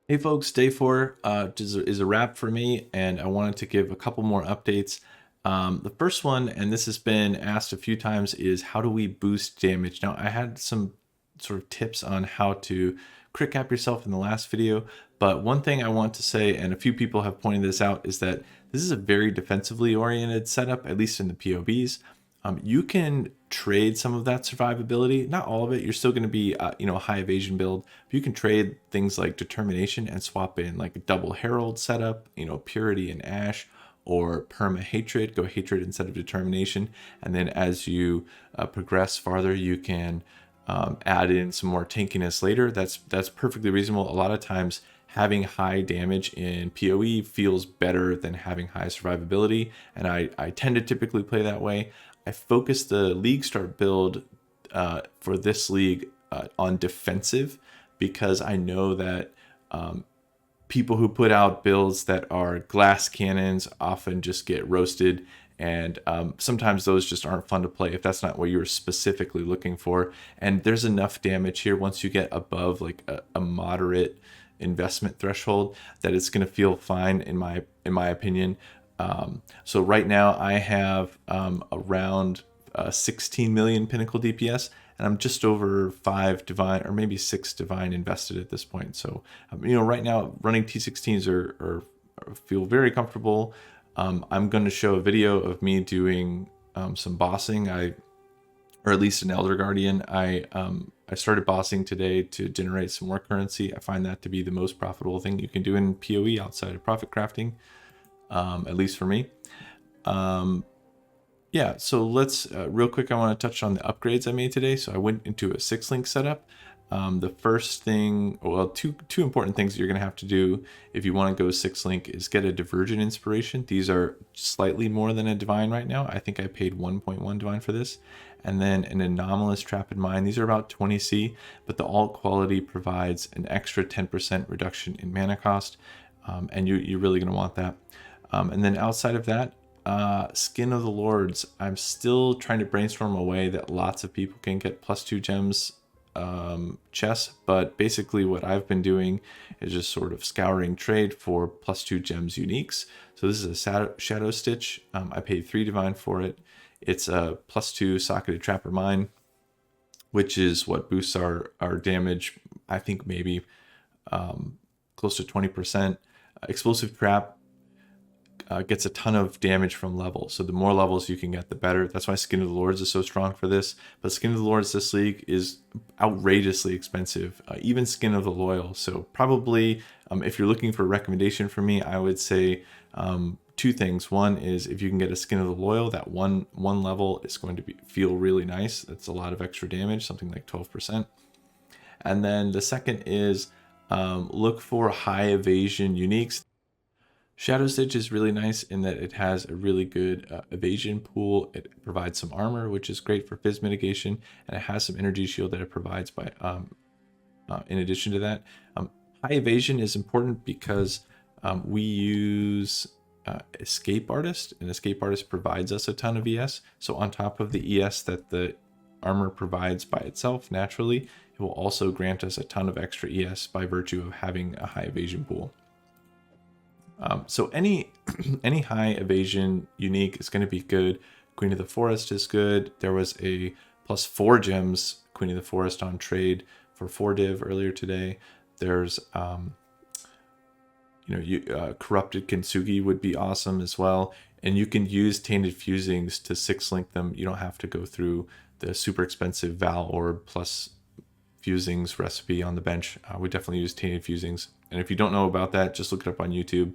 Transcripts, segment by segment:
Hey folks, day four is a wrap for me, and I wanted to give a couple more updates. The first one, and this has been asked a few times, is how do we boost damage? Now, I had some sort of tips on how to crit cap yourself in the last video, but one thing I want to say, and a few people have pointed this out, is that this is a very defensively oriented setup, at least in the POBs. You can trade some of that survivability, not all of it. You're still going to be, a high evasion build. But you can trade things like determination and swap in like a double herald setup, purity and ash, or perma hatred. Go hatred instead of determination, and then as you progress farther, you can add in some more tankiness later. That's perfectly reasonable. A lot of times, having high damage in PoE feels better than having high survivability, and I tend to typically play that way. I focus the league start build for this league on defensive, because I know that people who put out builds that are glass cannons often just get roasted, and sometimes those just aren't fun to play if that's not what you're specifically looking for. And there's enough damage here once you get above like a moderate investment threshold that it's going to feel fine in my opinion. So right now I have around 16 million pinnacle DPS, and I'm just over 5 divine, or maybe 6 divine invested at this point. So right now running T16s are feel very comfortable. I'm going to show a video of me doing some bossing. Or at least an Elder Guardian. I started bossing today to generate some more currency. I find that to be the most profitable thing you can do in PoE outside of profit crafting, at least for me. Yeah, so let's real quick, I want to touch on the upgrades I made today. So I went into a 6-link setup. The first thing, well, two important things that you're going to have to do if you want to go 6-link is get a Divergent Inspiration. These are slightly more than a Divine right now. I think I paid 1.1 Divine for this. And then an Anomalous Trap in Mine. These are about 20C, but the alt quality provides an extra 10% reduction in mana cost, and you're really going to want that. And then outside of that, Skin of the Lords. I'm still trying to brainstorm a way that lots of people can get +2 gems chests, but basically what I've been doing is just sort of scouring trade for +2 gems uniques. So this is a Shadow Stitch. I paid 3 divine for it. It's a +2 Socketed Trapper Mine, which is what boosts our damage, I think maybe close to 20%. Explosive Trap gets a ton of damage from levels. So the more levels you can get, the better. That's why Skin of the Lords is so strong for this. But Skin of the Lords this league is outrageously expensive, even Skin of the Loyal. So probably if you're looking for a recommendation from me, I would say two things. One is if you can get a Skin of the Loyal, that one level is going to feel really nice. That's a lot of extra damage, something like 12%. And then the second is look for high evasion uniques. Shadow Stitch is really nice in that it has a really good evasion pool. It provides some armor, which is great for fizz mitigation, and it has some energy shield that it provides by in addition to that. High evasion is important because we use Escape Artist, and Escape Artist provides us a ton of ES. So on top of the ES that the armor provides by itself naturally, it will also grant us a ton of extra ES by virtue of having a high evasion pool. So any high evasion unique is going to be good. Queen of the Forest is good. There was a +4 gems Queen of the Forest on trade for 4 div earlier today. There's Corrupted Kintsugi would be awesome as well, and you can use Tainted Fusings to 6-link them. You don't have to go through the super expensive Val Orb plus Fusings recipe on the bench. We definitely use Tainted Fusings, and if you don't know about that, just look it up on YouTube.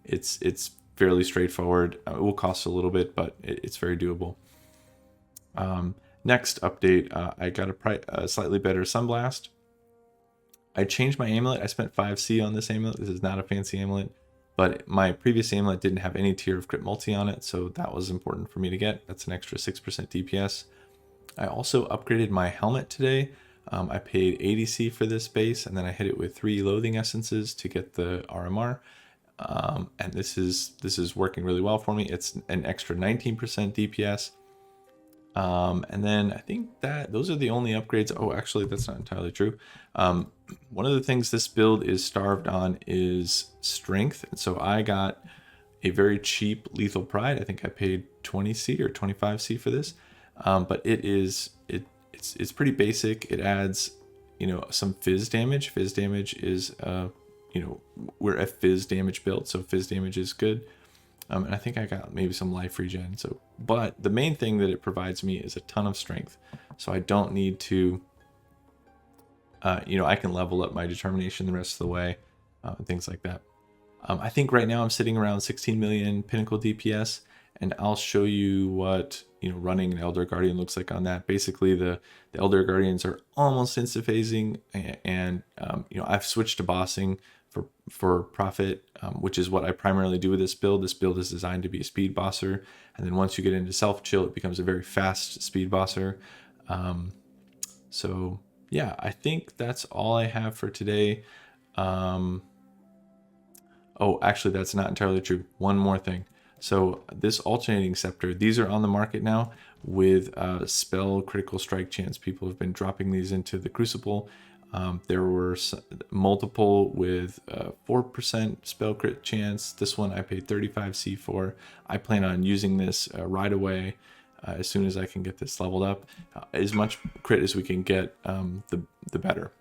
It's fairly straightforward. It will cost a little bit, but it's very doable. Next update, I got a slightly better Sunblast. I changed my amulet. I spent 5C on this amulet. This is not a fancy amulet, but my previous amulet didn't have any tier of crit multi on it, so that was important for me to get. That's an extra 6% DPS. I also upgraded my helmet today. I paid 80C for this base, and then I hit it with 3 Loathing Essences to get the RMR. And this is working really well for me. It's an extra 19% DPS. And then I think that those are the only upgrades. Oh, actually, that's not entirely true. One of the things this build is starved on is strength. And so I got a very cheap lethal pride. I think I paid 20C or 25C for this. But it's pretty basic. It adds, some fizz damage. Fizz damage is, we're a fizz damage build, so fizz damage is good. And I think I got maybe some life regen. So, but the main thing that it provides me is a ton of strength. So I don't need to, I can level up my determination the rest of the way, and things like that. I think right now I'm sitting around 16 million pinnacle DPS, and I'll show you what running an Elder Guardian looks like on that. Basically, the Elder Guardians are almost insta-phasing, and I've switched to bossing for profit, which is what I primarily do with this build. This build is designed to be a speed bosser, and then once you get into self chill, it becomes a very fast speed bosser. So yeah, I think that's all I have for today. Oh, actually, that's not entirely true. One more thing. So this alternating scepter, these are on the market now with spell critical strike chance. People have been dropping these into the Crucible. There were multiple with 4% spell crit chance. This one I paid 35C for. I plan on using this right away as soon as I can get this leveled up. As much crit as we can get, the better.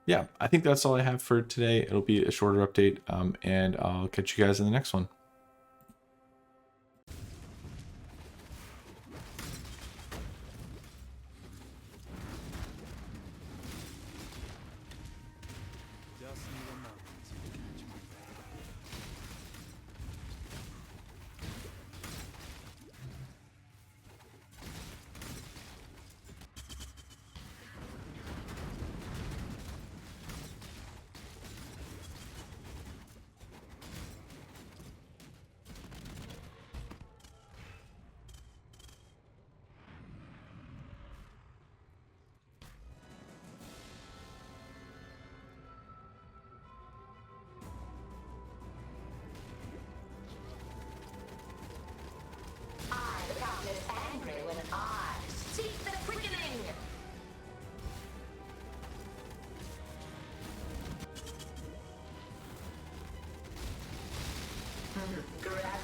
Yeah, I think that's all I have for today. It'll be a shorter update, and I'll catch you guys in the next one. Gravity